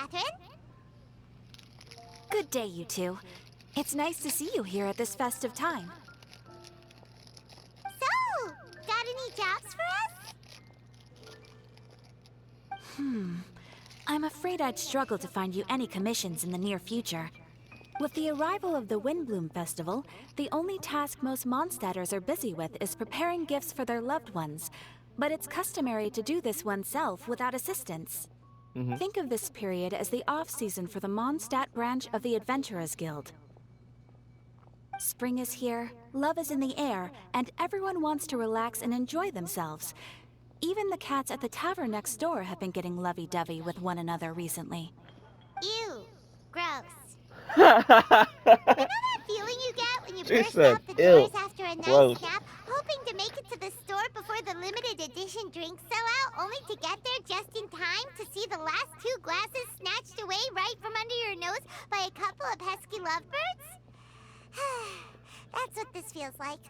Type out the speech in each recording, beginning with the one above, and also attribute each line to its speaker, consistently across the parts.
Speaker 1: Catherine.
Speaker 2: Good day, you two. It's nice to see you here at this festive time.
Speaker 1: So, got any jobs for us?
Speaker 2: I'm afraid I'd struggle to find you any commissions in the near future. With the arrival of the Windblume Festival, the only task most Mondstadters are busy with is preparing gifts for their loved ones. But it's customary to do this oneself without assistance. Think of this period as the off-season for the Mondstadt branch of the Adventurers Guild. Spring is here, love is in the air, and everyone wants to relax and enjoy themselves. Even the cats at the tavern next door have been getting lovey-dovey with one another recently.
Speaker 1: Ew. Gross.
Speaker 3: She
Speaker 1: You know that feeling you get when you burst
Speaker 3: said,
Speaker 1: out the
Speaker 3: ew,
Speaker 1: doors after a nice
Speaker 3: gross.
Speaker 1: nap, hoping to make it to the store before the limited edition drinks sell out, only to get there just in time to see the last 2 glasses snatched away right from under your nose by a couple of pesky lovebirds? That's what this feels like.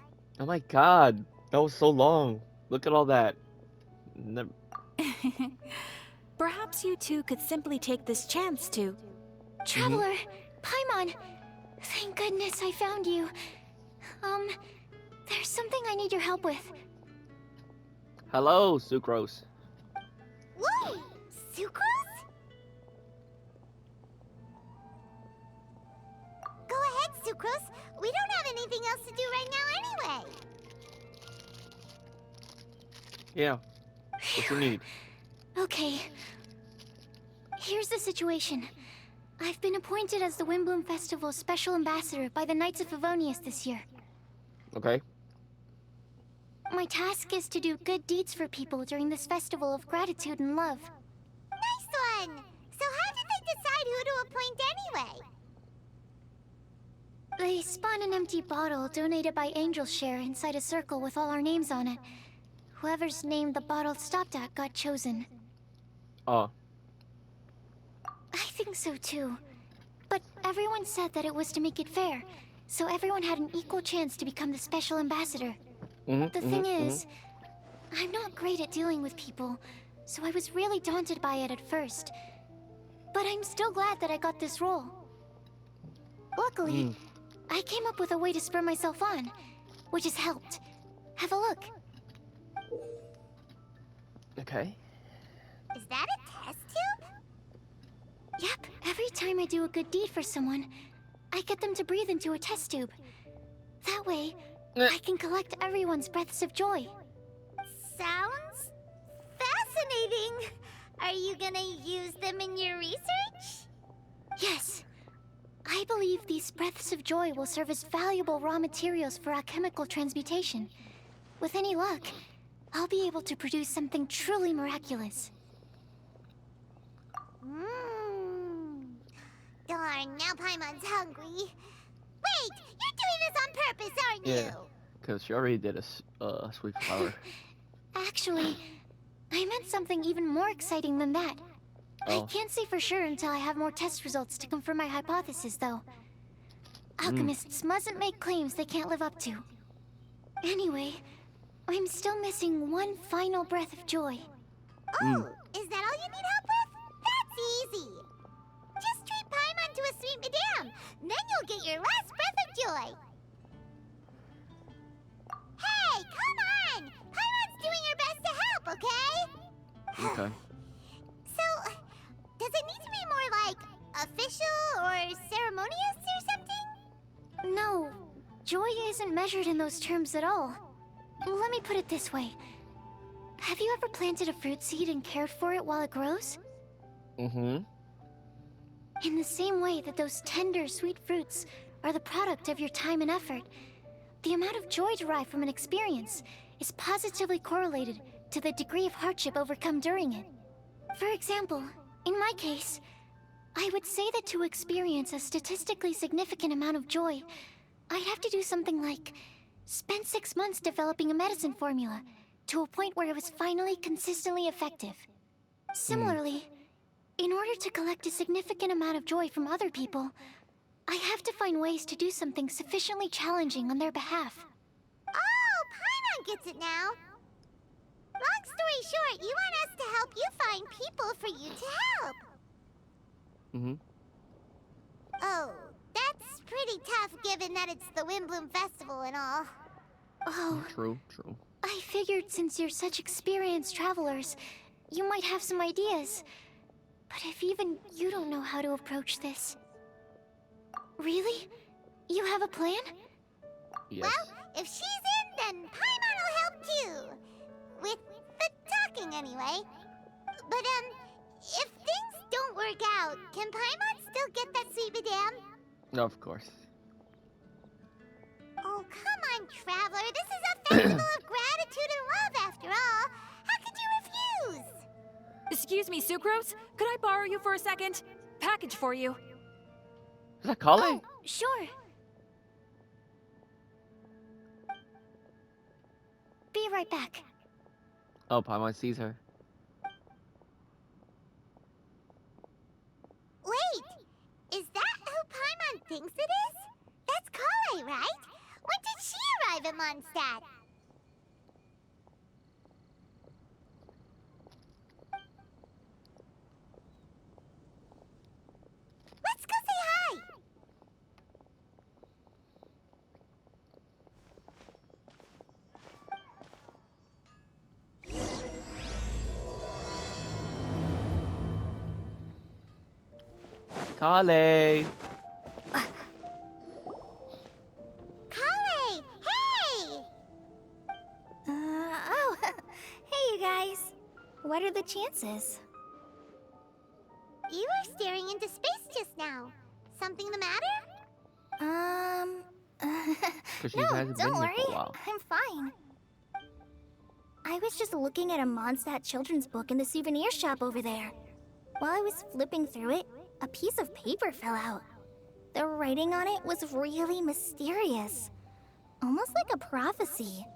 Speaker 3: Oh my god, that was so long. Look at all that.
Speaker 2: Perhaps you two could simply take this chance to...
Speaker 4: Traveler, Paimon, thank goodness I found you. There's something I need your help with.
Speaker 3: Hello, Sucrose.
Speaker 1: Whoa! Sucrose? Go ahead, Sucrose. We don't have anything else to do right now anyway.
Speaker 3: Yeah, what you need?
Speaker 4: Okay. Here's the situation. I've been appointed as the Windblume Festival's special ambassador by the Knights of Favonius this year.
Speaker 3: Okay.
Speaker 4: My task is to do good deeds for people during this festival of gratitude and love.
Speaker 1: Nice one! So how did they decide who to appoint anyway?
Speaker 4: They spun an empty bottle donated by Angel's Share inside a circle with all our names on it. Whoever's name the bottle stopped at got chosen.
Speaker 3: Oh.
Speaker 4: I think so too. But everyone said that it was to make it fair, so everyone had an equal chance to become the special ambassador. The thing is, I'm not great at dealing with people, so I was really daunted by it at first. But I'm still glad that I got this role. Luckily, I came up with a way to spur myself on, which has helped. Have a look.
Speaker 3: Okay.
Speaker 1: Is that a test tube?
Speaker 4: Yep, every time I do a good deed for someone, I get them to breathe into a test tube. That way, I can collect everyone's breaths of joy.
Speaker 1: Sounds fascinating. Are you gonna use them in your research?
Speaker 4: Yes. I believe these breaths of joy will serve as valuable raw materials for alchemical transmutation. With any luck, I'll be able to produce something truly miraculous.
Speaker 1: Darn, now Paimon's hungry. Wait, you're doing this on purpose, aren't
Speaker 3: Yeah,
Speaker 1: you?
Speaker 3: because she already did a sweet flower.
Speaker 4: Actually, I meant something even more exciting than that. I
Speaker 3: Oh.
Speaker 4: can't say for sure until I have more test results to confirm my hypothesis, though. Alchemists mustn't make claims they can't live up to. Anyway, I'm still missing one final breath of joy.
Speaker 1: Oh, is that all you need help with? That's easy. Just treat Paimon to a sweet madame. Then you'll get your last breath of joy. Hey, come on! Paimon's doing her best to help, okay?
Speaker 3: Okay.
Speaker 1: So, does it need to be more like official or ceremonious or something?
Speaker 4: No, joy isn't measured in those terms at all. Let me put it this way. Have you ever planted a fruit seed and cared for it while it grows? In the same way that those tender, sweet fruits are the product of your time and effort, the amount of joy derived from an experience is positively correlated to the degree of hardship overcome during it. For example, in my case, I would say that to experience a statistically significant amount of joy, I'd have to do something like spend 6 months developing a medicine formula to a point where it was finally consistently effective. Similarly, in order to collect a significant amount of joy from other people, I have to find ways to do something sufficiently challenging on their behalf.
Speaker 1: Oh, Paimon gets it now. Long story short, you want us to help you find people for you to help.
Speaker 3: Mm-hmm.
Speaker 1: Oh, that's pretty tough given that it's the Windblume Festival and all.
Speaker 4: Oh,
Speaker 3: True, true.
Speaker 4: I figured since you're such experienced travelers, you might have some ideas. But if even you don't know how to approach this... Really? You have a plan?
Speaker 3: Yes.
Speaker 1: Well, if she's in, then Paimon will help too. With the talking, anyway. But, if things don't work out, can Paimon still get that sweet madame?
Speaker 3: Of course.
Speaker 1: Oh, come on, Traveler. This is a festival of gratitude and love, after all. How could you refuse?
Speaker 2: Excuse me, Sucrose? Could I borrow you for a second? Package for you.
Speaker 3: Is that Kale?
Speaker 4: Oh, sure. Be right back.
Speaker 3: Oh, Paimon sees her.
Speaker 1: Wait, is that who Paimon thinks it is? That's Kale, right? When did she arrive at Mondstadt? Let's go say hi!
Speaker 3: Kale!
Speaker 1: Kale! Hey!
Speaker 4: Oh, hey you guys. What are the chances?
Speaker 1: You were staring into space just now. Something the matter?
Speaker 3: Because she
Speaker 4: No,
Speaker 3: hasn't been
Speaker 4: don't
Speaker 3: here
Speaker 4: worry.
Speaker 3: for a while.
Speaker 4: I'm fine. I was just looking at a Mondstadt children's book in the souvenir shop over there. While I was flipping through it, a piece of paper fell out. The writing on it was really mysterious. Almost like a prophecy.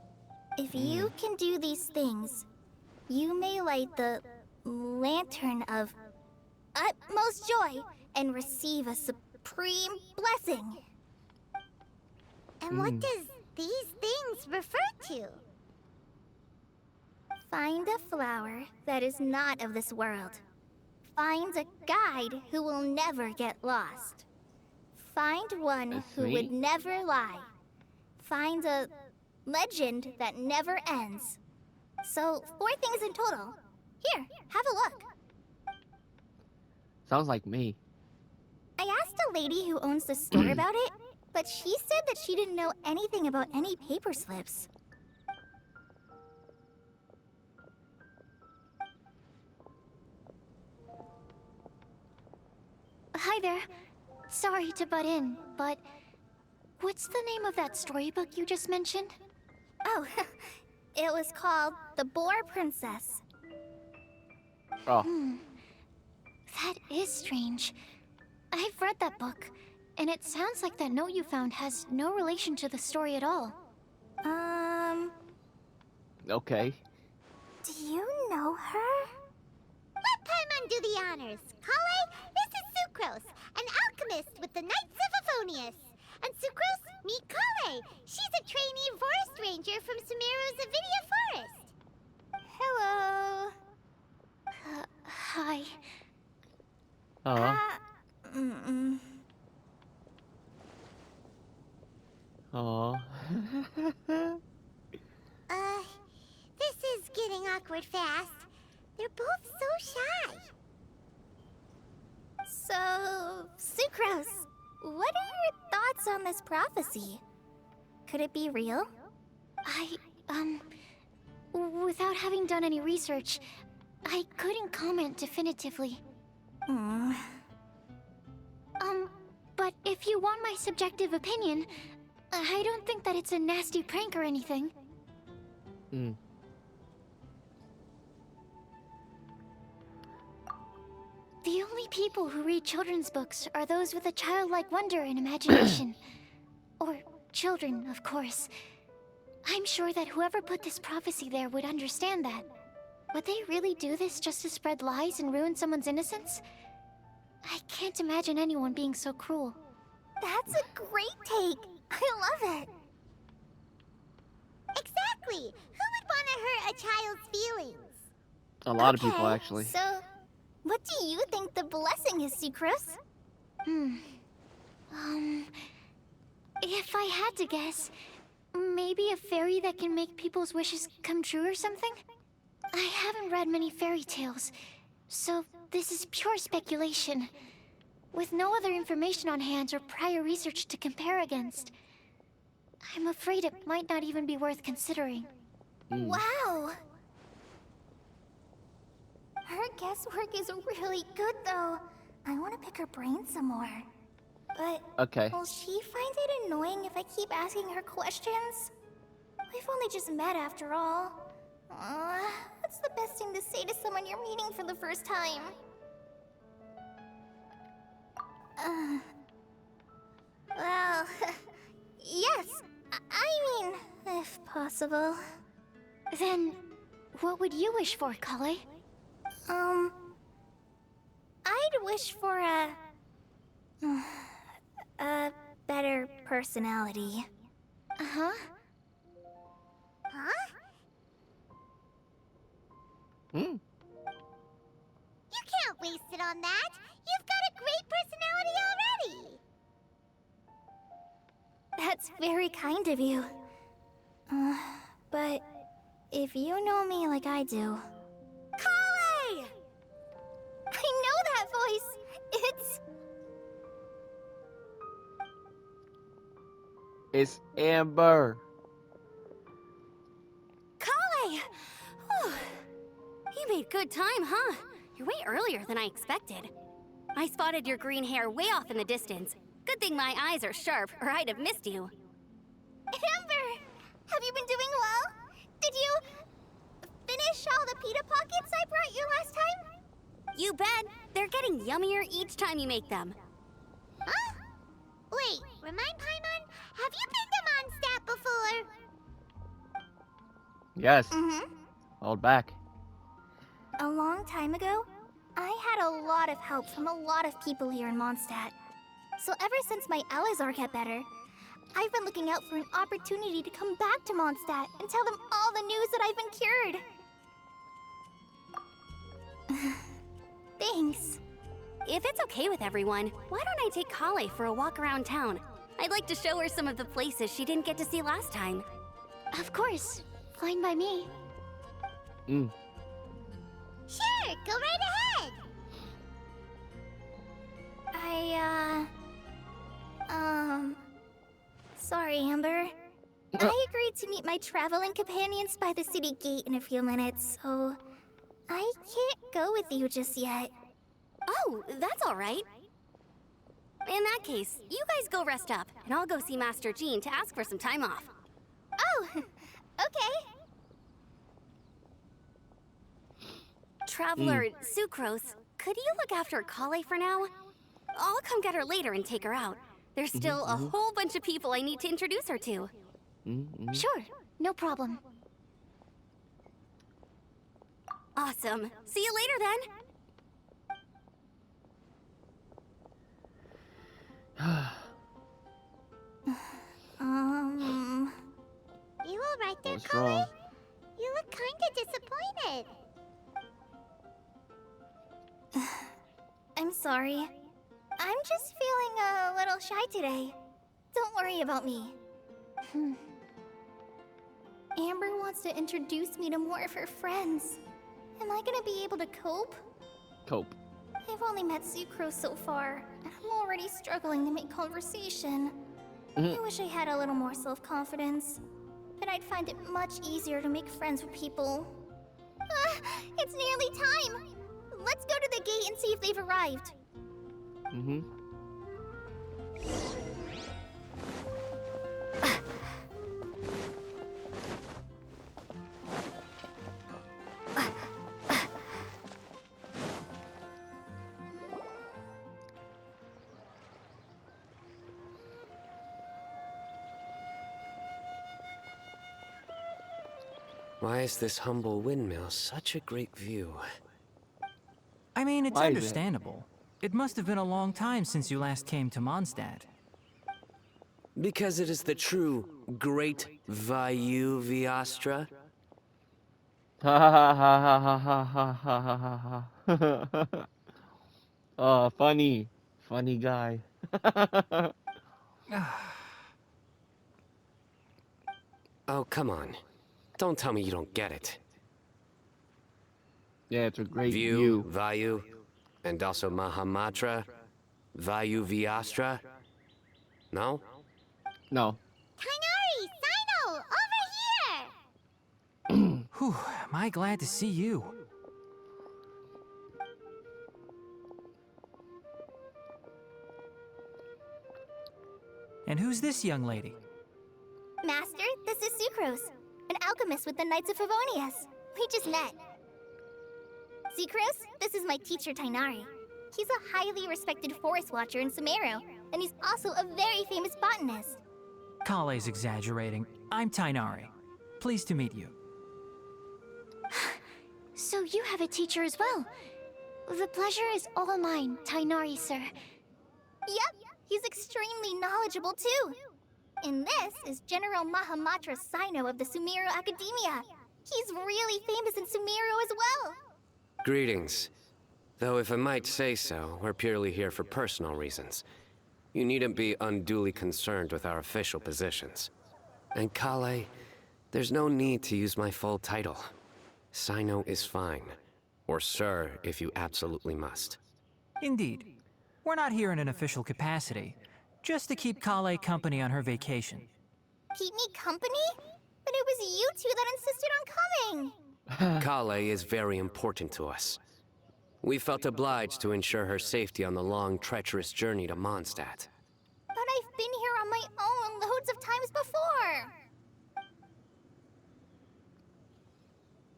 Speaker 4: If you can do these things, you may light the lantern of utmost joy and receive a supreme blessing.
Speaker 1: And what does these things refer to?
Speaker 4: Find a flower that is not of this world. Find a guide who will never get lost. Find one
Speaker 3: That's
Speaker 4: who
Speaker 3: me?
Speaker 4: would never lie. Find a legend that never ends. So, 4 things in total. Here, have a look.
Speaker 3: Sounds like me.
Speaker 4: I asked a lady who owns the store about it, but she said that she didn't know anything about any paper slips. Hi there. Sorry to butt in, but what's the name of that storybook you just mentioned? Oh, it was called The Boar Princess.
Speaker 3: Oh,
Speaker 4: That is strange. I've read that book, and it sounds like that note you found has no relation to the story at all.
Speaker 3: okay.
Speaker 4: Do you know her?
Speaker 1: Let Paimon do the honors. Kale, this is Sucrose, an alchemist with the Knights of Favonius. And Sucrose, meet Kale. She's a trainee forest ranger from Sumeru's Avidia Forest.
Speaker 4: Hello. Hi.
Speaker 3: Aw.
Speaker 4: Mm-mm.
Speaker 3: Aw.
Speaker 1: This is getting awkward fast. They're both so shy.
Speaker 4: So, Sucrose, what are your thoughts on this prophecy? Could it be real? Without having done any research, I couldn't comment definitively. But if you want my subjective opinion, I don't think that it's a nasty prank or anything. The only people who read children's books are those with a childlike wonder and imagination. Or children, of course. I'm sure that whoever put this prophecy there would understand that. Would they really do this just to spread lies and ruin someone's innocence? I can't imagine anyone being so cruel. That's a great take. I love it.
Speaker 1: Exactly. Who would want to hurt a child's feelings?
Speaker 3: A lot of people, actually.
Speaker 4: So,
Speaker 1: What do you think the blessing is, Sucrose?
Speaker 4: If I had to guess, maybe a fairy that can make people's wishes come true or something? I haven't read many fairy tales, so this is pure speculation. With no other information on hand or prior research to compare against, I'm afraid it might not even be worth considering.
Speaker 1: Wow! Her guesswork is really good, though. I want to pick her brain some more. But
Speaker 3: Okay.
Speaker 1: will she find it annoying if I keep asking her questions? We've only just met after all. What's the best thing to say to someone you're meeting for the first time? Well, yes. I mean, if possible.
Speaker 4: Then, what would you wish for, Kale?
Speaker 1: I'd wish for a better personality.
Speaker 4: Uh-huh.
Speaker 1: Huh?
Speaker 3: Hmm.
Speaker 1: You can't waste it on that. You've got a great personality already. That's very kind of you. But if you know me like I do... Kale! I know that voice.
Speaker 3: It's Amber.
Speaker 5: Kale! You made good time, huh? You're way earlier than I expected. I spotted your green hair way off in the distance. Good thing my eyes are sharp, or I'd have missed you.
Speaker 1: Amber! Have you been doing well? Did you finish all the pita pockets I brought you last time?
Speaker 5: You bet. They're getting yummier each time you make them.
Speaker 1: Huh? Wait, remind Paimon, have you been to Mondstadt before?
Speaker 3: Yes.
Speaker 1: Mm-hmm.
Speaker 3: Hold back.
Speaker 1: A long time ago, I had a lot of help from a lot of people here in Mondstadt. So ever since my Alizar got better, I've been looking out for an opportunity to come back to Mondstadt and tell them all the news that I've been cured. Thanks.
Speaker 5: If it's okay with everyone, why don't I take Kale for a walk around town? I'd like to show her some of the places she didn't get to see last time.
Speaker 4: Of course. Fine by me.
Speaker 1: Sure, go right ahead. Sorry, Amber. I agreed to meet my traveling companions by the city gate in a few minutes, so I can't go with you just yet.
Speaker 5: Oh, that's all right. In that case, you guys go rest up, and I'll go see Master Jean to ask for some time off.
Speaker 1: Oh, okay.
Speaker 5: Traveler Sucrose, could you look after Kale for now? I'll come get her later and take her out. There's still a whole bunch of people I need to introduce her to.
Speaker 4: Sure, no problem.
Speaker 5: Awesome. See you later then.
Speaker 1: You all right there,
Speaker 3: What's
Speaker 1: Kale?
Speaker 3: wrong?
Speaker 1: You look kinda disappointed. I'm sorry. I'm just feeling a little shy today. Don't worry about me. Amber wants to introduce me to more of her friends. Am I gonna be able to cope?
Speaker 3: Cope.
Speaker 1: I've only met Sucrose so far, and I'm already struggling to make conversation. I wish I had a little more self-confidence. Then I'd find it much easier to make friends with people. It's nearly time! Let's go to the gate and see if they've arrived.
Speaker 6: Why is this humble windmill such a great view?
Speaker 7: I mean, it's
Speaker 3: Why is it?
Speaker 7: understandable. It must have been a long time since you last came to Mondstadt.
Speaker 6: Because it is the true Great Vayu Viastra?
Speaker 3: Ha ha ha ha ha ha ha ha ha ha. Funny. Funny guy.
Speaker 6: Oh, come on. Don't tell me you don't get it.
Speaker 3: Yeah, it's a great
Speaker 6: View,
Speaker 3: view.
Speaker 6: Vayu, and also Mahamatra, Vayu Viastra. No?
Speaker 3: No.
Speaker 1: Kainari! Sino! Over here!
Speaker 7: Whew, am I glad to see you. And who's this young lady?
Speaker 4: Master, this is Sucrose, an alchemist with the Knights of Favonius. We just met. Sucrose, this is my teacher Tainari. He's a highly respected forest watcher in Sumeru, and he's also a very famous botanist.
Speaker 7: Kale's exaggerating. I'm Tainari. Pleased to meet you.
Speaker 4: So you have a teacher as well. The pleasure is all mine, Tainari, sir. Yep, he's extremely knowledgeable too. And this is General Mahamatra Sino of the Sumeru Academia. He's really famous in Sumeru as well.
Speaker 6: Greetings. Though if I might say so, we're purely here for personal reasons. You needn't be unduly concerned with our official positions. And Kale, there's no need to use my full title. Sino is fine. Or sir, if you absolutely must.
Speaker 7: Indeed. We're not here in an official capacity, just to keep Kale company on her vacation.
Speaker 4: Keep me company? But it was you two that insisted on coming.
Speaker 6: Kale is very important to us. We felt obliged to ensure her safety on the long, treacherous journey to Mondstadt.
Speaker 4: But I've been here on my own loads of times before.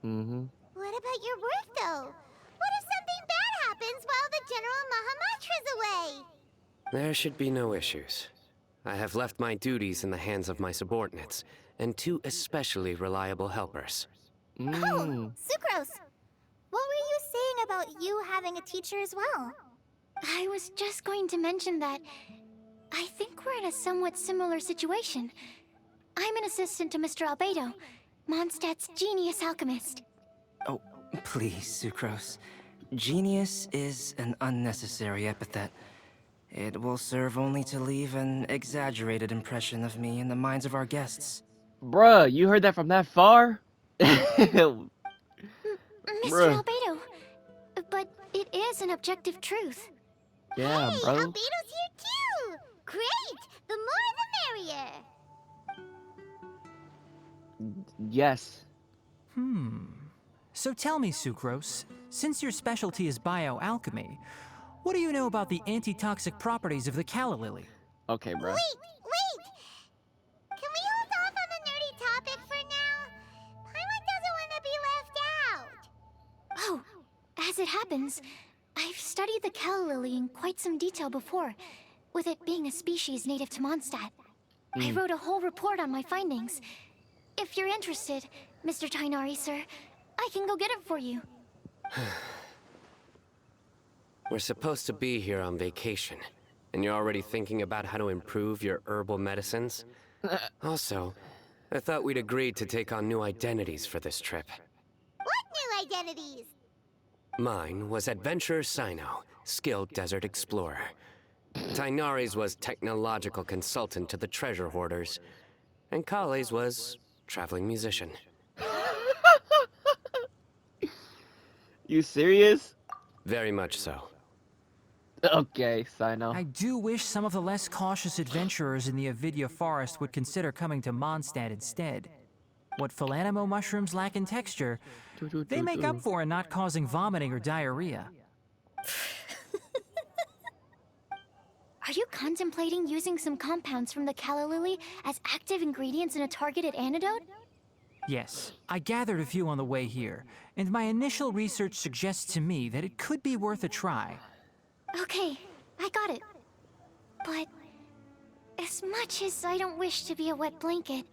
Speaker 3: Mm-hmm.
Speaker 1: What about your work, though? What if something bad happens while the General Mahamatra's away?
Speaker 6: There should be no issues. I have left my duties in the hands of my subordinates, and two especially reliable helpers.
Speaker 1: Oh, Sucrose! What were you saying about you having a teacher as well?
Speaker 4: I was just going to mention that I think we're in a somewhat similar situation. I'm an assistant to Mr. Albedo, Mondstadt's genius alchemist.
Speaker 8: Oh, please, Sucrose. Genius is an unnecessary epithet. It will serve only to leave an exaggerated impression of me in the minds of our guests.
Speaker 3: Bruh, you heard that from that far?
Speaker 4: Mr.
Speaker 3: Bruh.
Speaker 4: Albedo, but it is an objective truth.
Speaker 3: Yeah,
Speaker 1: Hey,
Speaker 3: bro.
Speaker 1: Albedo's here too! Great! The more the merrier!
Speaker 3: Yes.
Speaker 7: So tell me, Sucrose, since your specialty is bioalchemy, what do you know about the antitoxic properties of the calla lily?
Speaker 3: Okay, bro.
Speaker 1: Wait! Can we hold off on the nerdy topic for now? Paimon doesn't want to be left out.
Speaker 4: Oh, as it happens, I've studied the calla lily in quite some detail before, with it being a species native to Mondstadt. I wrote a whole report on my findings. If you're interested, Mr. Tainari, sir, I can go get it for you.
Speaker 6: We're supposed to be here on vacation, and you're already thinking about how to improve your herbal medicines? Also, I thought we'd agreed to take on new identities for this trip.
Speaker 1: What new identities?
Speaker 6: Mine was Adventurer Sino, skilled desert explorer. Tainari's was technological consultant to the treasure hoarders. And Kale's was traveling musician.
Speaker 3: You serious?
Speaker 6: Very much so.
Speaker 3: Okay, Sino.
Speaker 7: I do wish some of the less cautious adventurers in the Avidya forest would consider coming to Mondstadt instead. What Philanimo mushrooms lack in texture, they make up for in not causing vomiting or diarrhea.
Speaker 4: Are you contemplating using some compounds from the calla lily as active ingredients in a targeted antidote?
Speaker 7: Yes, I gathered a few on the way here, and my initial research suggests to me that it could be worth a try.
Speaker 4: Okay, I got it. But as much as I don't wish to be a wet blanket,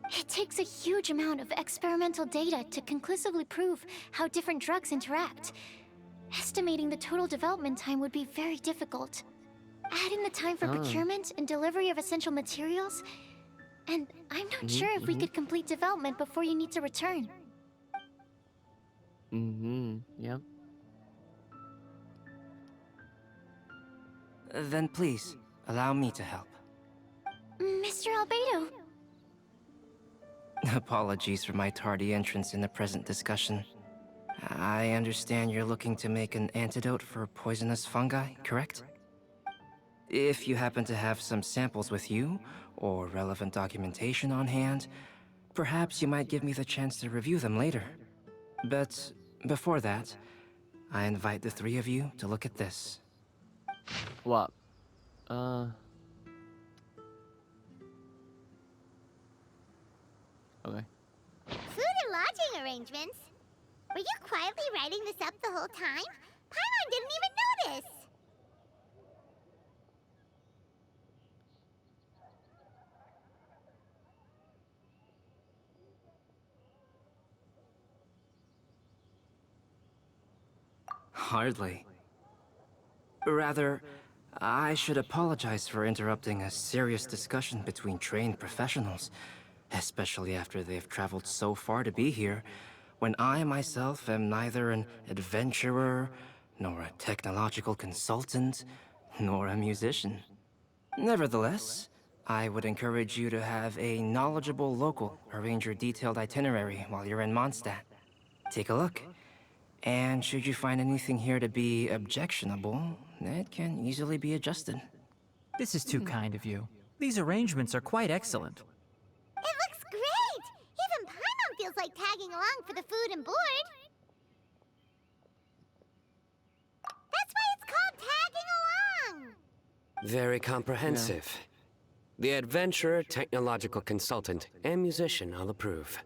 Speaker 4: it takes a huge amount of experimental data to conclusively prove how different drugs interact. Estimating the total development time would be very difficult. Add in the time for procurement and delivery of essential materials, and I'm not sure if we could complete development before you need to return.
Speaker 3: Yep.
Speaker 8: then please, allow me to help.
Speaker 4: Mr. Albedo.
Speaker 8: Apologies for my tardy entrance in the present discussion. I understand you're looking to make an antidote for poisonous fungi, correct? If you happen to have some samples with you, or relevant documentation on hand, perhaps you might give me the chance to review them later. But before that, I invite the three of you to look at this.
Speaker 3: What? Okay.
Speaker 1: Food and lodging arrangements? Were you quietly writing this up the whole time? Paimon didn't even notice!
Speaker 8: Hardly. Rather, I should apologize for interrupting a serious discussion between trained professionals, especially after they've traveled so far to be here, when I myself am neither an adventurer, nor a technological consultant, nor a musician. Nevertheless, I would encourage you to have a knowledgeable local arrange your detailed itinerary while you're in Mondstadt. Take a look. And should you find anything here to be objectionable, it can easily be adjusted.
Speaker 7: This is too kind of you. These arrangements are quite excellent.
Speaker 1: It looks great! Even Paimon feels like tagging along for the food and board. That's why it's called tagging along!
Speaker 6: Very comprehensive. The adventurer, technological consultant, and musician all approve.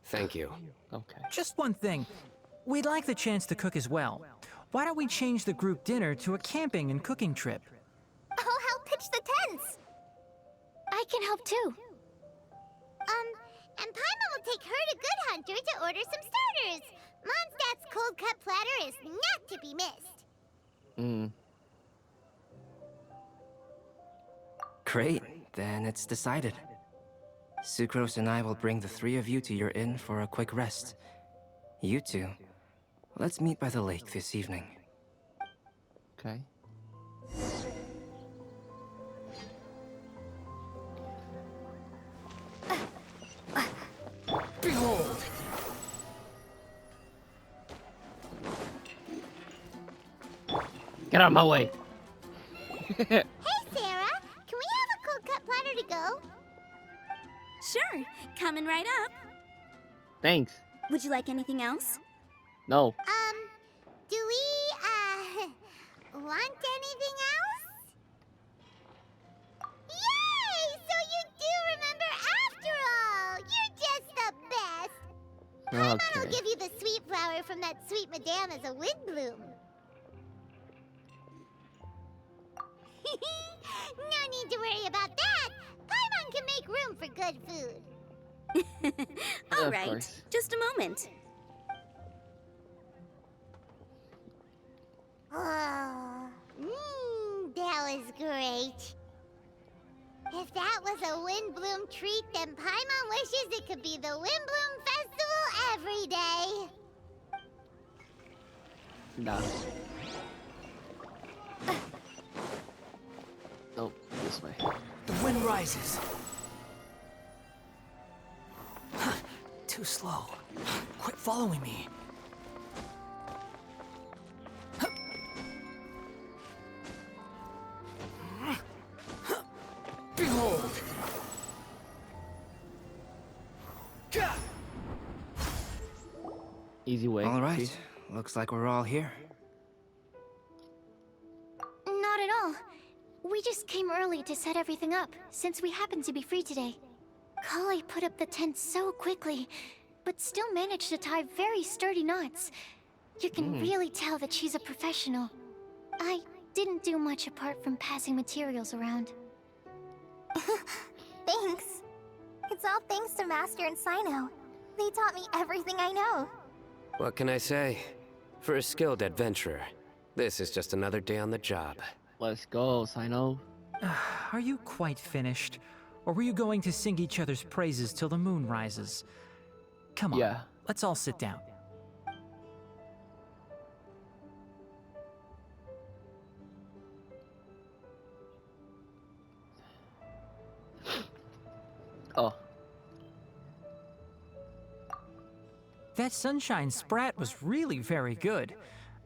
Speaker 6: Thank you.
Speaker 3: Okay.
Speaker 7: Just one thing. We'd like the chance to cook as well. Why don't we change the group dinner to a camping and cooking trip?
Speaker 1: I'll help pitch the tents!
Speaker 4: I can help too.
Speaker 1: And Paimon will take her to Good Hunter to order some starters. Mondstadt's cold cut platter is not to be missed.
Speaker 8: Great, then it's decided. Sucrose and I will bring the three of you to your inn for a quick rest. You two, let's meet by the lake this evening.
Speaker 3: Okay.
Speaker 7: Behold!
Speaker 3: Get out of my way.
Speaker 1: Hey, Sarah! Can we have a cold cut platter to go?
Speaker 5: Sure, coming right up.
Speaker 3: Thanks.
Speaker 5: Would you like anything else?
Speaker 3: No.
Speaker 1: Do we, want anything else? Yay! So you do remember after all! You're just the best! Paimon will give you the sweet flower from that sweet madame as a Windblume. No need to worry about that! Paimon can make room for good food.
Speaker 5: All
Speaker 3: Of
Speaker 5: right,
Speaker 3: course.
Speaker 5: just a moment.
Speaker 1: Oh, that was great. If that was a Windblume treat, then Paimon wishes it could be the Windblume Festival every day.
Speaker 3: Nah. Nope, this way.
Speaker 7: The wind rises. Too slow. Quit following me. Behold!
Speaker 3: Easy way.
Speaker 8: All right,
Speaker 3: see?
Speaker 8: looks like we're all here.
Speaker 4: Not at all. We just came early to set everything up, since we happen to be free today. Kale put up the tent so quickly, but still managed to tie very sturdy knots. You can really tell that she's a professional. I didn't do much apart from passing materials around.
Speaker 1: Thanks. It's all thanks to Master and Sino. They taught me everything I know.
Speaker 6: What can I say? For a skilled adventurer, this is just another day on the job.
Speaker 3: Let's go, Sino.
Speaker 7: Are you quite finished? Or were you going to sing each other's praises till the moon rises? Come on,
Speaker 3: Yeah.
Speaker 7: let's all sit down. That sunshine sprat was really very good.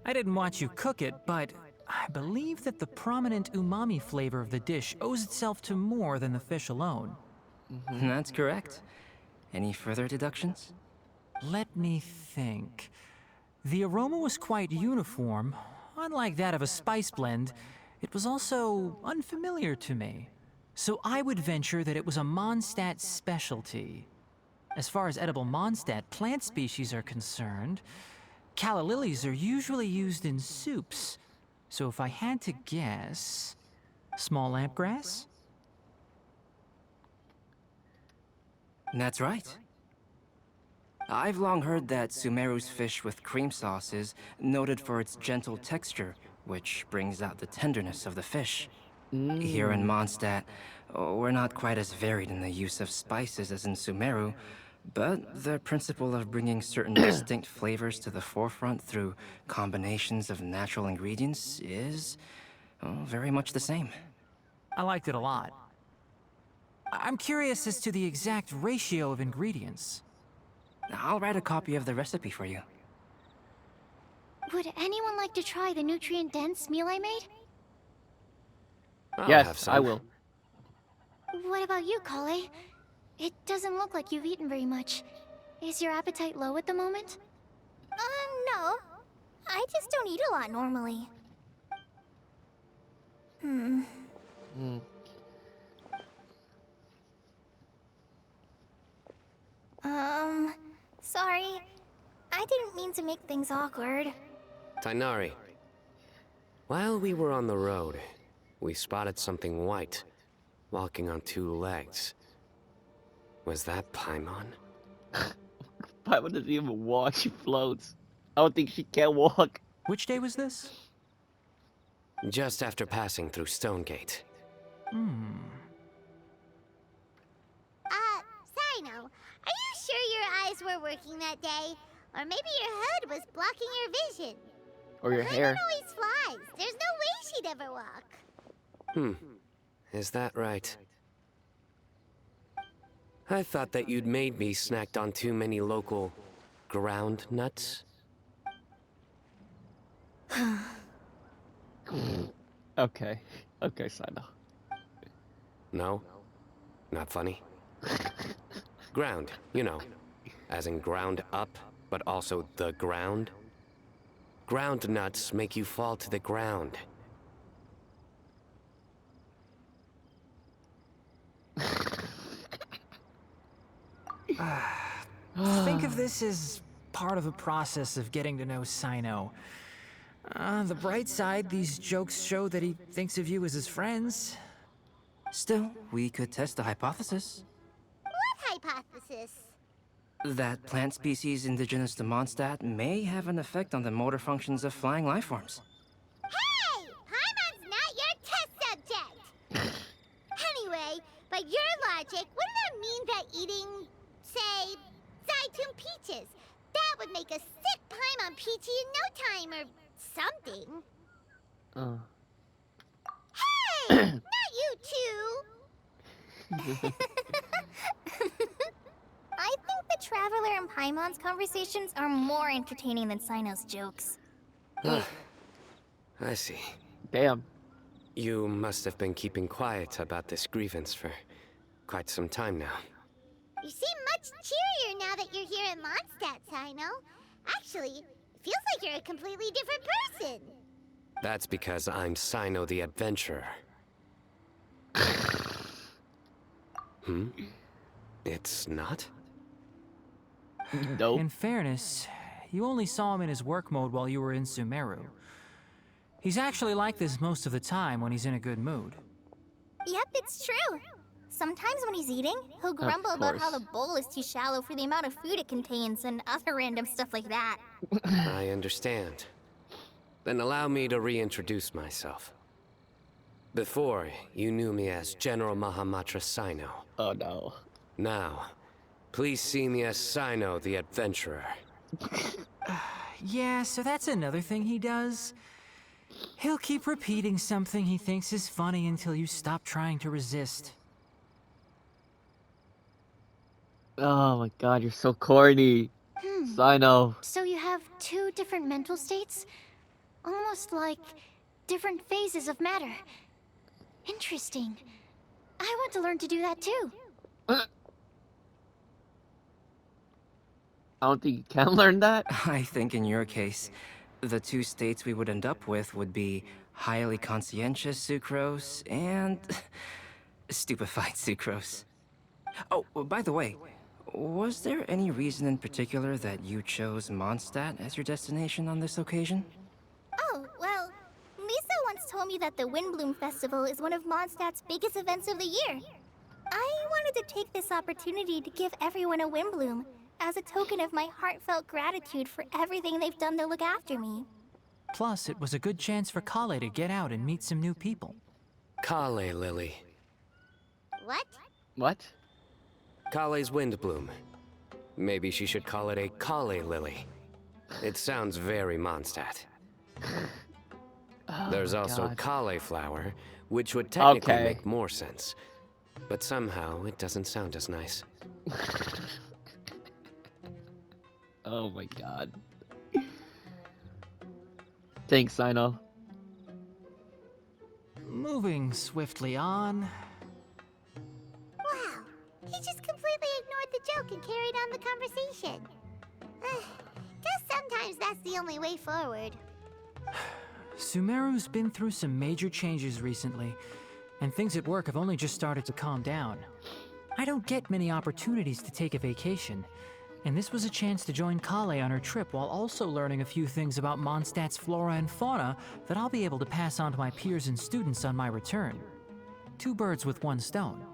Speaker 7: I didn't watch you cook it, but I believe that the prominent umami flavor of the dish owes itself to more than the fish alone.
Speaker 8: That's correct. Any further deductions?
Speaker 7: Let me think. The aroma was quite uniform. Unlike that of a spice blend, it was also unfamiliar to me. So I would venture that it was a Mondstadt specialty. As far as edible Mondstadt plant species are concerned, calla lilies are usually used in soups. So if I had to guess, small lampgrass?
Speaker 8: That's right. I've long heard that Sumeru's fish with cream sauce is noted for its gentle texture, which brings out the tenderness of the fish. Here in Mondstadt, we're not quite as varied in the use of spices as in Sumeru, but the principle of bringing certain distinct flavors to the forefront through combinations of natural ingredients is very much the same.
Speaker 7: I liked it a lot. I'm curious as to the exact ratio of ingredients.
Speaker 8: I'll write a copy of the recipe for you.
Speaker 4: Would anyone like to try the nutrient-dense meal I made?
Speaker 6: I'll have
Speaker 3: Yes,
Speaker 6: some.
Speaker 3: I will.
Speaker 4: What about you, Kale? It doesn't look like you've eaten very much. Is your appetite low at the moment?
Speaker 1: No. I just don't eat a lot normally.
Speaker 3: Mm.
Speaker 1: Sorry. I didn't mean to make things awkward.
Speaker 6: Tainari. While we were on the road, we spotted something white, walking on two legs. Was that Paimon?
Speaker 3: Paimon doesn't even walk, she floats. I don't think she can walk.
Speaker 7: Which day was this?
Speaker 6: Just after passing through Stonegate.
Speaker 1: Sino, are you sure your eyes were working that day? Or maybe your hood was blocking your vision?
Speaker 3: Or your hair.
Speaker 1: Paimon always flies. There's no way she'd ever walk.
Speaker 6: Is that right? I thought that you'd made me snacked on too many local ground nuts.
Speaker 3: Okay. Okay, Sino.
Speaker 6: No? Not funny? Ground, you know. As in ground up, but also the ground. Ground nuts make you fall to the ground.
Speaker 7: Think of this as part of the process of getting to know Sino. The bright side, these jokes show that he thinks of you as his friends.
Speaker 8: Still, we could test the hypothesis.
Speaker 1: What hypothesis?
Speaker 8: That plant species indigenous to Mondstadt may have an effect on the motor functions of flying lifeforms.
Speaker 1: Hey! Paimon's not your test subject! Anyway, by your logic, wouldn't that mean that eating, say, Zaitun peaches, that would make a sick Paimon peachy in no time or something? Hey! Not you two! I think the Traveler and Paimon's conversations are more entertaining than Sino's jokes.
Speaker 6: I see.
Speaker 3: Damn.
Speaker 6: You must have been keeping quiet about this grievance for quite some time now.
Speaker 1: You seem much cheerier now that you're here in Mondstadt, Sino. Actually, it feels like you're a completely different person.
Speaker 6: That's because I'm Sino the Adventurer. It's not?
Speaker 3: Nope.
Speaker 7: In fairness, you only saw him in his work mode while you were in Sumeru. He's actually like this most of the time when he's in a good mood.
Speaker 1: Yep, it's true. Sometimes when he's eating, he'll grumble about how the bowl is too shallow for the amount of food it contains and other random stuff like that.
Speaker 6: I understand. Then allow me to reintroduce myself. Before, you knew me as General Mahamatra Sino.
Speaker 3: Oh no.
Speaker 6: Now, please see me as Sino the Adventurer.
Speaker 7: Yeah, so that's another thing he does. He'll keep repeating something he thinks is funny until you stop trying to resist.
Speaker 3: Oh my god, you're so corny. Sino.
Speaker 4: So you have two different mental states? Almost like different phases of matter. Interesting. I want to learn to do that too.
Speaker 3: I don't think you can learn that.
Speaker 8: I think in your case, the two states we would end up with would be highly conscientious sucrose and stupefied sucrose. Oh, by the way, was there any reason in particular that you chose Mondstadt as your destination on this occasion?
Speaker 1: Oh, well, Lisa once told me that the Windblume Festival is one of Mondstadt's biggest events of the year. I wanted to take this opportunity to give everyone a Windblume, as a token of my heartfelt gratitude for everything they've done to look after me.
Speaker 7: Plus, it was a good chance for Kale to get out and meet some new people.
Speaker 6: Kale Lily.
Speaker 1: What?
Speaker 3: What?
Speaker 6: Kale's Windblume. Maybe she should call it a Kale Lily. It sounds very Mondstadt.
Speaker 3: Oh
Speaker 6: There's
Speaker 3: my
Speaker 6: also
Speaker 3: God.
Speaker 6: cauliflower, which would technically
Speaker 3: Okay.
Speaker 6: make more sense. But somehow, it doesn't sound as nice.
Speaker 3: Oh my God. Thanks, Sino.
Speaker 7: Moving swiftly on.
Speaker 1: Wow, he just completely ignored the joke and carried on the conversation. Guess sometimes that's the only way forward.
Speaker 7: Sumeru's been through some major changes recently, and things at work have only just started to calm down. I don't get many opportunities to take a vacation, and this was a chance to join Kale on her trip while also learning a few things about Mondstadt's flora and fauna that I'll be able to pass on to my peers and students on my return. Two birds with one stone.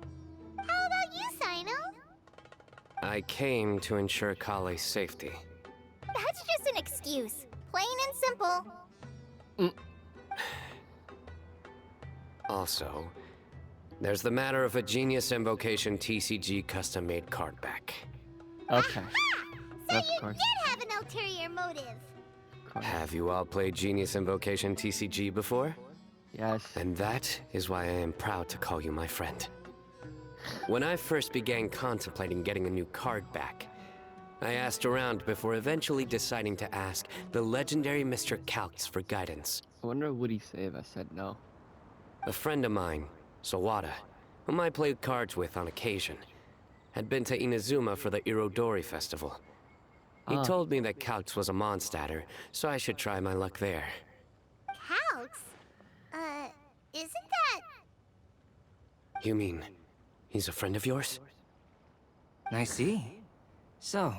Speaker 1: How about you, Sino?
Speaker 6: I came to ensure Kale's safety.
Speaker 1: That's just an excuse. Plain and simple.
Speaker 6: Also, there's the matter of a Genius Invocation TCG custom-made card back.
Speaker 3: Okay.
Speaker 1: So
Speaker 3: Of
Speaker 1: you
Speaker 3: course.
Speaker 1: did have an ulterior motive.
Speaker 3: Of course.
Speaker 6: Have you all played Genius Invocation TCG before?
Speaker 3: Yes.
Speaker 6: And that is why I am proud to call you my friend. When I first began contemplating getting a new card back, I asked around before eventually deciding to ask the legendary Mr. Calx for guidance.
Speaker 3: I wonder what would he say if I said no.
Speaker 6: A friend of mine, Sawada, whom I played cards with on occasion, had been to Inazuma for the Irodori festival. He
Speaker 3: Ah.
Speaker 6: told me that Calx was a Mondstadter, so I should try my luck there.
Speaker 1: Calx? Isn't that...
Speaker 6: You mean, he's a friend of yours?
Speaker 8: I see. So,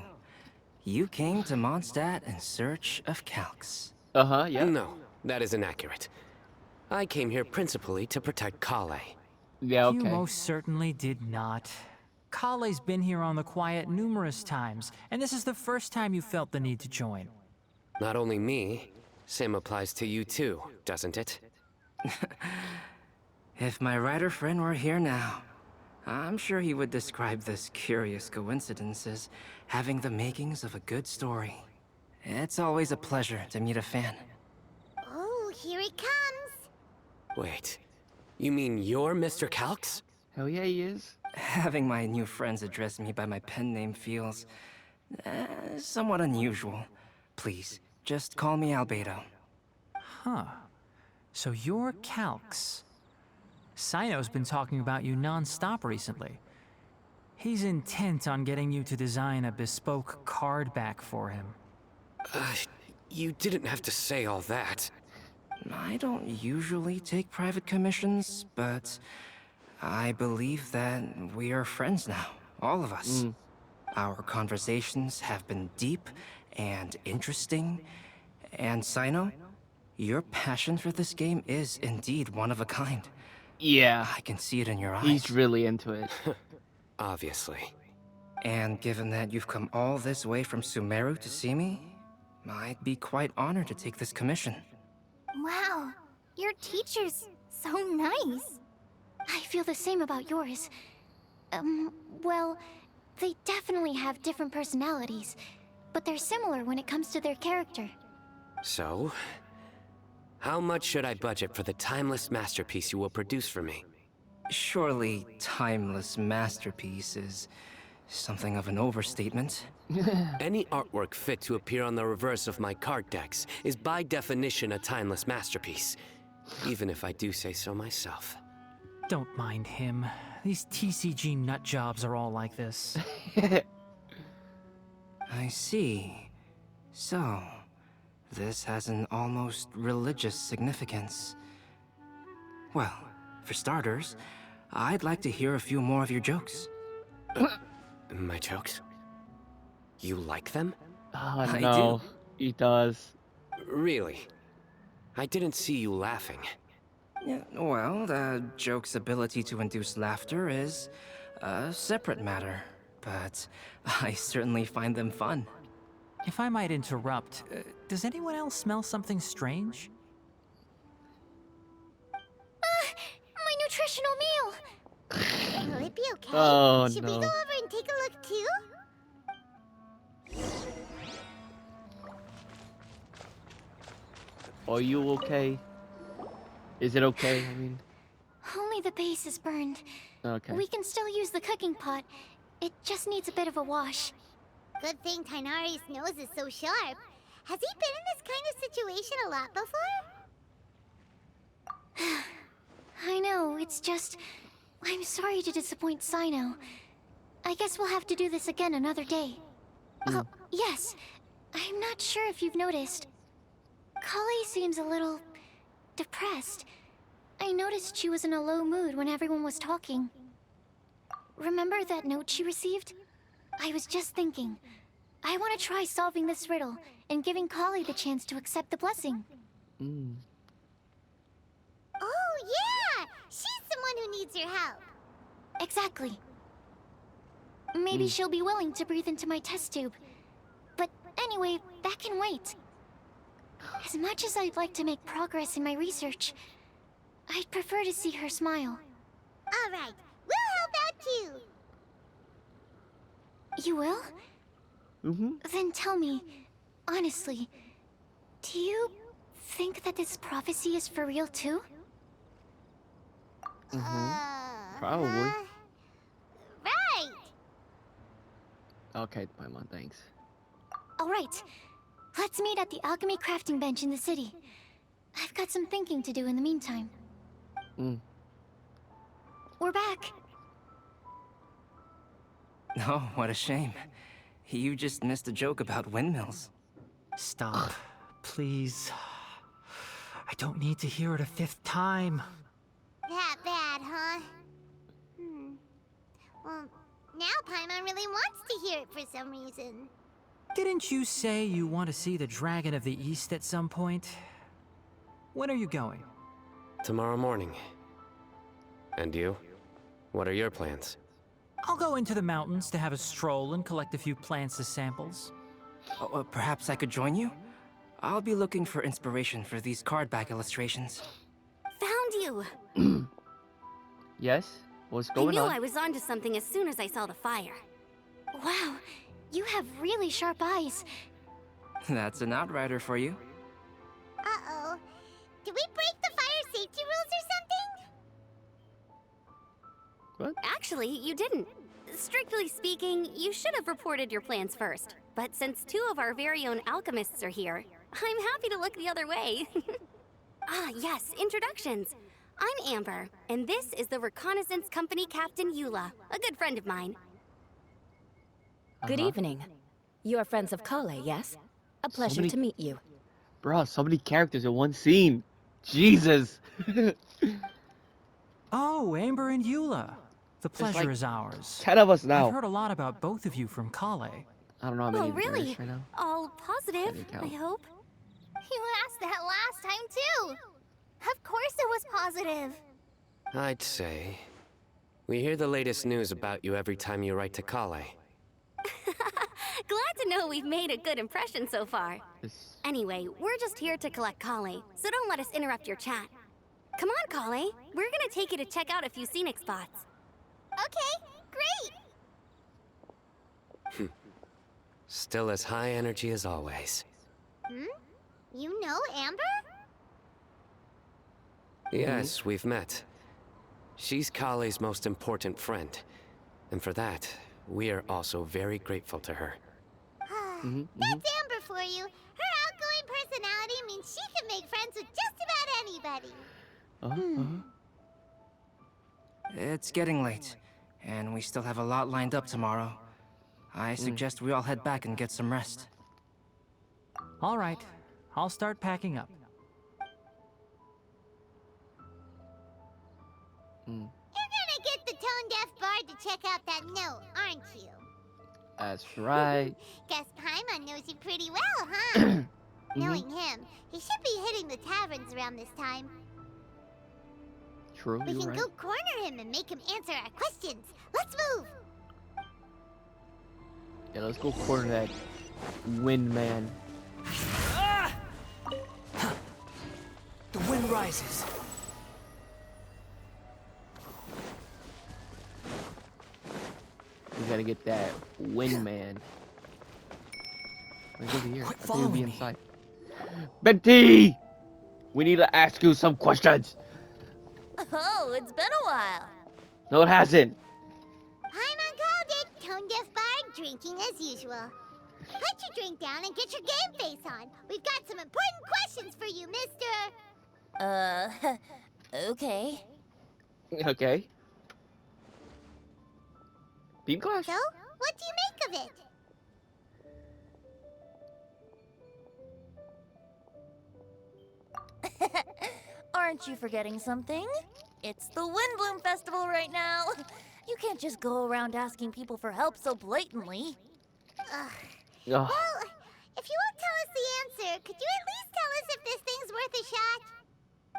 Speaker 8: you came to Mondstadt in search of Calx.
Speaker 3: Uh-huh, yeah.
Speaker 6: No, that is inaccurate. I came here principally to protect Kale.
Speaker 3: Yeah,
Speaker 7: You
Speaker 3: okay.
Speaker 7: most certainly did not. Kale's been here on the quiet numerous times, and this is the first time you felt the need to join.
Speaker 6: Not only me, same applies to you too, doesn't it?
Speaker 8: If my writer friend were here now, I'm sure he would describe this curious coincidence as having the makings of a good story. It's always a pleasure to meet a fan.
Speaker 1: Oh, here he comes.
Speaker 6: Wait, you mean you're Mr. Calx?
Speaker 3: Hell yeah, he is.
Speaker 8: Having my new friends address me by my pen name feels somewhat unusual. Please, just call me Albedo.
Speaker 7: Huh. So you're Calx. Sino's been talking about you non-stop recently. He's intent on getting you to design a bespoke card back for him.
Speaker 6: You didn't have to say all that.
Speaker 8: I don't usually take private commissions, but I believe that we are friends now, all of us. Our conversations have been deep and interesting, and Sino, your passion for this game is indeed one of a kind.
Speaker 3: Yeah.
Speaker 8: I can see it in your eyes.
Speaker 3: He's really into it.
Speaker 6: Obviously.
Speaker 8: And given that you've come all this way from Sumeru to see me, I'd be quite honored to take this commission.
Speaker 1: Wow, your teacher's so nice.
Speaker 4: I feel the same about yours. Well, they definitely have different personalities, but they're similar when it comes to their character.
Speaker 6: So, how much should I budget for the timeless masterpiece you will produce for me?
Speaker 8: Surely timeless masterpiece is something of an overstatement.
Speaker 6: Any artwork fit to appear on the reverse of my card decks is by definition a timeless masterpiece. Even if I do say so myself.
Speaker 7: Don't mind him. These TCG nut jobs are all like this.
Speaker 8: I see. So, this has an almost religious significance. Well, for starters, I'd like to hear a few more of your jokes.
Speaker 6: My jokes? You like them?
Speaker 3: Oh
Speaker 8: I
Speaker 3: no,
Speaker 8: do.
Speaker 3: he does.
Speaker 6: Really? I didn't see you laughing.
Speaker 8: Yeah, well, the joke's ability to induce laughter is a separate matter, but I certainly find them fun.
Speaker 7: If I might interrupt, does anyone else smell something strange?
Speaker 4: My nutritional meal!
Speaker 1: Will it be okay?
Speaker 3: Oh,
Speaker 1: Should we
Speaker 3: no.
Speaker 1: go over and take a look too?
Speaker 3: Are you okay? Is it okay? I mean,
Speaker 4: Only the base is burned.
Speaker 3: okay.
Speaker 4: We can still use the cooking pot. It just needs a bit of a wash.
Speaker 1: Good thing Tainari's nose is so sharp. Has he been in this kind of situation a lot before?
Speaker 4: I know, it's just... I'm sorry to disappoint Sino. I guess we'll have to do this again another day. Oh, yes. I'm not sure if you've noticed. Kali seems a little... depressed. I noticed she was in a low mood when everyone was talking. Remember that note she received? I was just thinking. I want to try solving this riddle and giving Kali the chance to accept the blessing.
Speaker 1: Oh, yeah! She's someone who needs your help.
Speaker 4: Exactly. Maybe she'll be willing to breathe into my test tube. But anyway, that can wait. As much as I'd like to make progress in my research, I'd prefer to see her smile.
Speaker 1: All right, we'll help out too.
Speaker 4: You will?
Speaker 3: Mm-hmm.
Speaker 4: Then tell me, honestly, do you think that this prophecy is for real too?
Speaker 3: Probably.
Speaker 1: Right!
Speaker 3: Okay, Paimon, thanks.
Speaker 4: Alright, let's meet at the alchemy crafting bench in the city. I've got some thinking to do in the meantime. We're back.
Speaker 8: Oh, what a shame. You just missed a joke about windmills.
Speaker 7: Stop, please. I don't need to hear it a fifth time.
Speaker 1: That bad, huh? Well, now Paimon really wants to hear it for some reason.
Speaker 7: Didn't you say you want to see the Dragon of the East at some point? When are you going?
Speaker 6: Tomorrow morning. And you? What are your plans?
Speaker 7: I'll go into the mountains to have a stroll and collect a few plants as samples.
Speaker 8: Oh, perhaps I could join you? I'll be looking for inspiration for these card back illustrations.
Speaker 5: Found you!
Speaker 3: Yes? What's
Speaker 5: I
Speaker 3: going
Speaker 5: knew
Speaker 3: on?
Speaker 5: I was onto something as soon as I saw the fire.
Speaker 4: Wow, you have really sharp eyes.
Speaker 8: That's an outrider for you.
Speaker 1: Uh-oh. Did we break the fire safety rules or something?
Speaker 5: Actually, you didn't. Strictly speaking, you should have reported your plans first. But since two of our very own alchemists are here, I'm happy to look the other way. Ah, yes, introductions. I'm Amber, and this is the Reconnaissance Company Captain Eula, a good friend of mine.
Speaker 9: Good evening. You are friends of Kale, yes? A pleasure
Speaker 3: many-
Speaker 9: to meet you.
Speaker 3: Bro, so many characters in one scene. Jesus.
Speaker 7: Oh, Amber and Eula. The pleasure
Speaker 3: like
Speaker 7: is ours.
Speaker 3: 10 of us now.
Speaker 7: I've heard a lot about both of you from Kale.
Speaker 3: I don't know how many
Speaker 5: Oh, really?
Speaker 3: there is right now.
Speaker 5: All positive,
Speaker 3: didn't count.
Speaker 5: I hope.
Speaker 1: You asked that last time too. Of course it was positive.
Speaker 6: I'd say... We hear the latest news about you every time you write to Kale.
Speaker 5: Glad to know we've made a good impression so far.
Speaker 3: This-
Speaker 5: Anyway, we're just here to collect Kale, so don't let us interrupt your chat. Come on, Kale. We're gonna take you to check out a few scenic spots.
Speaker 1: Okay, great.
Speaker 6: Still as high energy as always.
Speaker 1: You know Amber?
Speaker 6: Yes, we've met. She's Kale's most important friend. And for that, we are also very grateful to her.
Speaker 1: That's Amber for you. Her outgoing personality means she can make friends with just about anybody.
Speaker 8: It's getting late, and we still have a lot lined up tomorrow. I suggest we all head back and get some rest.
Speaker 7: All right, I'll start packing up.
Speaker 1: You're gonna get the tone-deaf bard to check out that note, aren't you?
Speaker 3: That's right.
Speaker 1: Guess Paimon knows you pretty well, huh? Knowing him, he should be hitting the taverns around this time.
Speaker 3: True,
Speaker 1: We
Speaker 3: you're
Speaker 1: can
Speaker 3: right.
Speaker 1: go corner him and make him answer our questions. Let's move!
Speaker 3: Yeah, let's go corner that Windman.
Speaker 8: The wind rises.
Speaker 3: We gotta get that Windman. Let's go over here. I think we'll be inside. Betty! We need to ask you some questions.
Speaker 10: Oh, it's been a while.
Speaker 3: No, it hasn't.
Speaker 1: Paimon called it, tone-deaf bard drinking as usual. Put your drink down and get your game face on. We've got some important questions for you, mister.
Speaker 10: Okay.
Speaker 3: Okay. Beam clash.
Speaker 1: So, what do you make of it?
Speaker 10: Aren't you forgetting something? It's the Windblume Festival right now. You can't just go around asking people for help so blatantly.
Speaker 3: Ugh.
Speaker 1: Well, if you won't tell us the answer, could you at least tell us if this thing's worth a shot?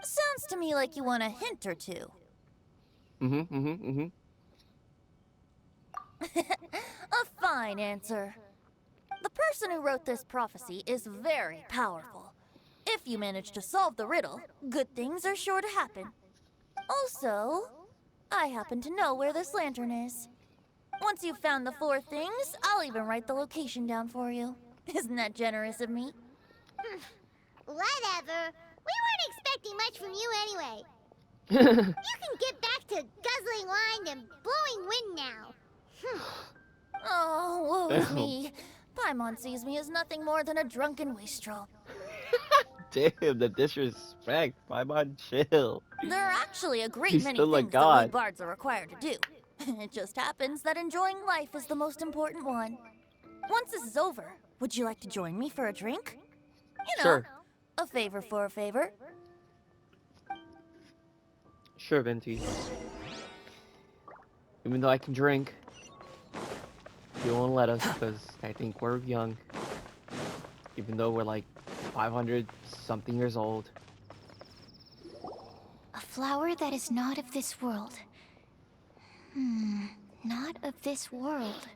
Speaker 10: Sounds to me like you want a hint or two. A fine answer. The person who wrote this prophecy is very powerful. If you manage to solve the riddle, good things are sure to happen. Also, I happen to know where this lantern is. Once you've found the 4 things, I'll even write the location down for you. Isn't that generous of me?
Speaker 1: Whatever. We weren't expecting much from you anyway. You can get back to guzzling wine and blowing wind now.
Speaker 10: Oh, woe is me. Paimon sees me as nothing more than a drunken wastrel.
Speaker 3: Damn, the disrespect. Paimon, chill.
Speaker 10: There are actually a great
Speaker 3: He's
Speaker 10: many
Speaker 3: still a
Speaker 10: things that we
Speaker 3: god.
Speaker 10: bards are required to do. It just happens that enjoying life is the most important one. Once this is over, would you like to join me for a drink? You know,
Speaker 3: Sure.
Speaker 10: a favor for a favor.
Speaker 3: Sure, Venti. Even though I can drink, you won't let us because I think we're young. Even though we're like 500 something years old.
Speaker 4: A flower that is not of this world. Not of this world.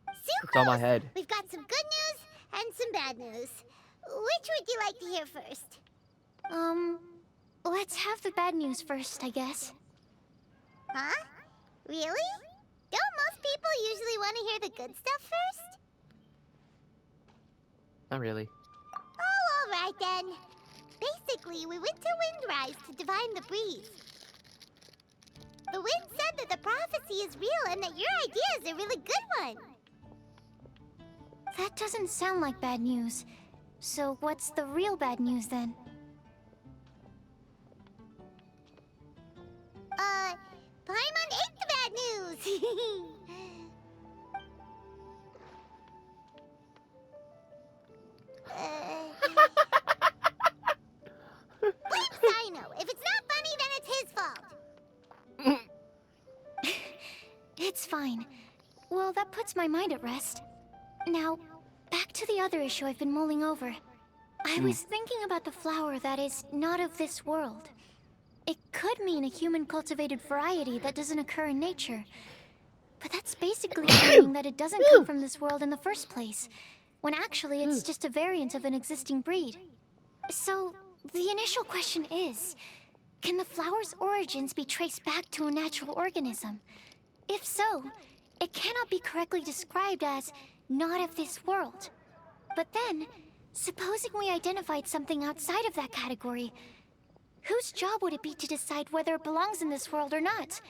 Speaker 3: It's on my head.
Speaker 1: We've got some good news and some bad news. Which would you like to hear first?
Speaker 4: Let's have the bad news first, I guess.
Speaker 1: Huh? Really? Don't most people usually want to hear the good stuff first?
Speaker 3: Not really.
Speaker 1: Oh, alright then. Basically, we went to Windrise to divine the breeze. The wind said that the prophecy is real and that your idea is a really good one.
Speaker 4: That doesn't sound like bad news. So what's the real bad news then?
Speaker 1: Paimon ate the bad news! Blame Sino. If it's not funny, then it's his fault.
Speaker 4: It's fine. Well, that puts my mind at rest. Now, back to the other issue I've been mulling over. I was thinking about the flower that is not of this world. It could mean a human-cultivated variety that doesn't occur in nature. But that's basically meaning that it doesn't come from this world in the first place, when actually it's just a variant of an existing breed. So, the initial question is, can the flower's origins be traced back to a natural organism? If so, it cannot be correctly described as not of this world. But then, supposing we identified something outside of that category, whose job would it be to decide whether it belongs in this world or not?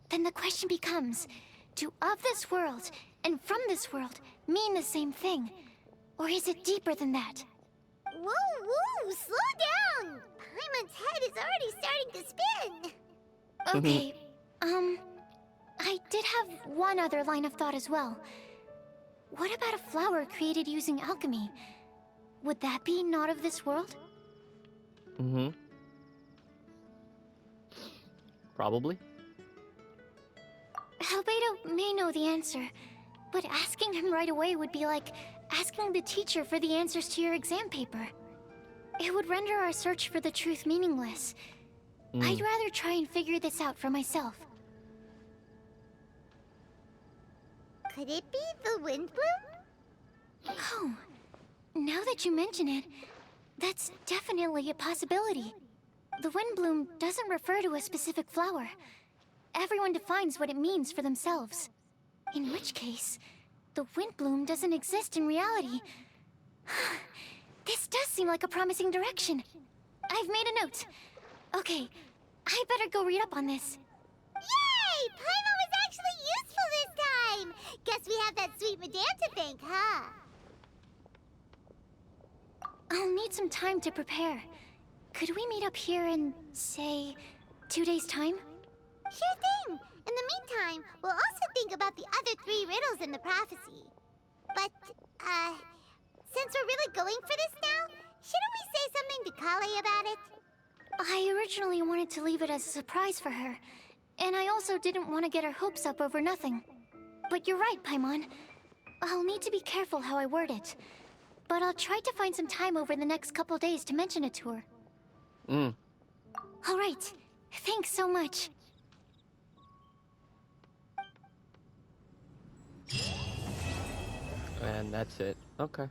Speaker 4: then the question becomes, do of this world and from this world mean the same thing? Or is it deeper than that?
Speaker 1: Whoa, whoa, slow down! Paimon's head is already starting to spin.
Speaker 4: Okay, I did have one other line of thought as well. What about a flower created using alchemy? Would that be not of this world?
Speaker 3: Mm-hmm. Probably.
Speaker 4: Albedo may know the answer, but asking him right away would be like asking the teacher for the answers to your exam paper. It would render our search for the truth meaningless. I'd rather try and figure this out for myself.
Speaker 1: Could it be the Windblume?
Speaker 4: Oh, now that you mention it, that's definitely a possibility. The Windblume doesn't refer to a specific flower. Everyone defines what it means for themselves. In which case, the Windblume doesn't exist in reality. This does seem like a promising direction. I've made a note. Okay, I better go read up on this.
Speaker 1: Yay! Paimon was actually useful this time! Guess we have that sweet madame to thank, huh?
Speaker 4: I'll need some time to prepare. Could we meet up here in, say, 2 days' time?
Speaker 1: Sure thing! In the meantime, we'll also think about the other 3 riddles in the prophecy. But, since we're really going for this now, shouldn't we say something to Kale about it?
Speaker 4: I originally wanted to leave it as a surprise for her, and I also didn't want to get her hopes up over nothing. But you're right, Paimon. I'll need to be careful how I word it. But I'll try to find some time over the next couple days to mention it to her. All right. Thanks so much.
Speaker 3: And that's it. Okay.